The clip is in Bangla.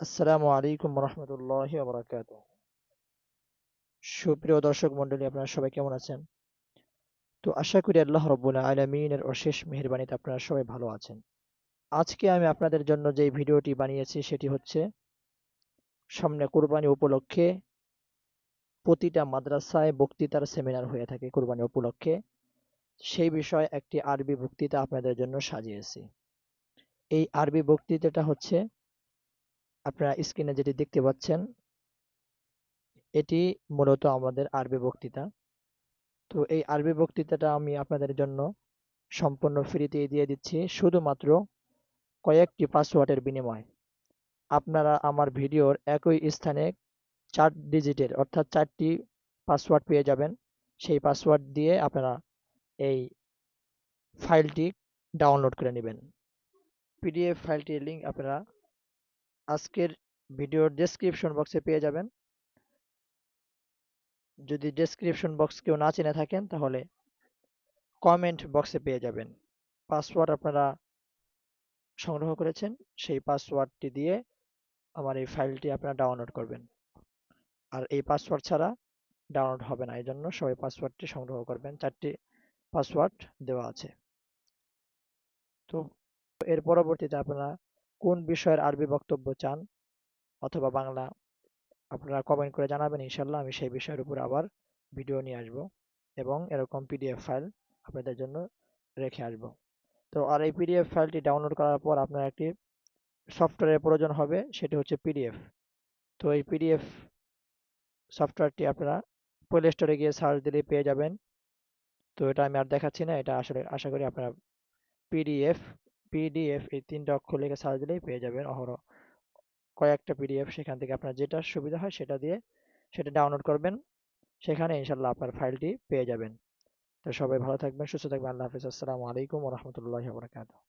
আসসালামু আলাইকুম রহমতুল্লাহি ওয়া বারাকাতুহু। সুপ্রিয় দর্শক মণ্ডলী, আপনারা সবাই কেমন আছেন? তো আশা করি আল্লাহ রাব্বুল আলামিনের অশেষ মেহেরবানিতে আপনারা সবাই ভালো আছেন। আজকে আমি আপনাদের জন্য যে ভিডিওটি বানিয়েছি সেটি হচ্ছে সামনে কোরবানি উপলক্ষে প্রতিটা মাদ্রাসায় বক্তৃতার সেমিনার হয়ে থাকে কোরবানি উপলক্ষে। সেই বিষয়ে একটি আরবি বক্তৃতা আপনাদের জন্য সাজিয়েছি। এই আরবি বক্তৃতাটা হচ্ছে আপনারা স্ক্রিনে যেটি দেখতে পাচ্ছেন, এটি মূলত আমাদের আরবি বক্তৃতা। তো এই আরবি বক্তৃতাটা আমি আপনাদের জন্য সম্পূর্ণ ফ্রিতে দিয়ে দিচ্ছি, শুধুমাত্র কয়েকটি পাসওয়ার্ডের বিনিময়ে। আপনারা আমার ভিডিওর একই স্থানে 4 ডিজিটের অর্থাৎ 4টি পাসওয়ার্ড পেয়ে যাবেন। সেই পাসওয়ার্ড দিয়ে আপনারা এই ফাইলটি ডাউনলোড করে নেবেন। পিডিএফ ফাইলটির লিঙ্ক আপনারা আজকের ভিডিওর ডেসক্রিপশন বক্সে পেয়ে যাবেন। যদি ডেসক্রিপশন বক্স কেউ না চিনে থাকেন তাহলে কমেন্ট বক্সে পেয়ে যাবেন। পাসওয়ার্ড আপনারা সংগ্রহ করেছেন, সেই পাসওয়ার্ডটি দিয়ে আমার এই ফাইলটি আপনারা ডাউনলোড করবেন। আর এই পাসওয়ার্ড ছাড়া ডাউনলোড হবে না, এই জন্য সবাই পাসওয়ার্ডটি সংগ্রহ করবেন। 4টি পাসওয়ার্ড দেওয়া আছে। তো এর পরবর্তীতে আপনারা কোন বিষয়ের আরবি বক্তব্য চান অথবা বাংলা, আপনারা কমেন্ট করে জানাবেন। ইনশাল্লাহ আমি সেই বিষয়ের উপর আবার ভিডিও নিয়ে আসবো এবং এরকম পিডিএফ ফাইল আপনাদের জন্য রেখে আসবো। তো আর এই পিডিএফ ফাইলটি ডাউনলোড করার পর আপনার একটি সফটওয়্যারের প্রয়োজন হবে, সেটি হচ্ছে পিডিএফ। তো এই পিডিএফ সফটওয়্যারটি আপনারা প্লে স্টোরে গিয়ে সার্চ দিলেই পেয়ে যাবেন। তো এটা আমি আর দেখাচ্ছি না, এটা আসলে আশা করি আপনারা পিডিএফ পিডিএফ এই 3টা অক্ষর লিখে সার্চ দিলেই পেয়ে যাবেন। অহরহ কয়েকটা পিডিএফ, সেখান থেকে আপনার যেটা সুবিধা হয় সেটা দিয়ে সেটা ডাউনলোড করবেন। সেখানে ইনশাল্লাহ আপনার ফাইলটি পেয়ে যাবেন। তো সবাই ভালো থাকবেন, সুস্থ থাকবেন। আল্লাহ হাফিজ। আসসালামু আলাইকুম ওয়া রাহমাতুল্লাহি ওয়া বারাকাতুহু।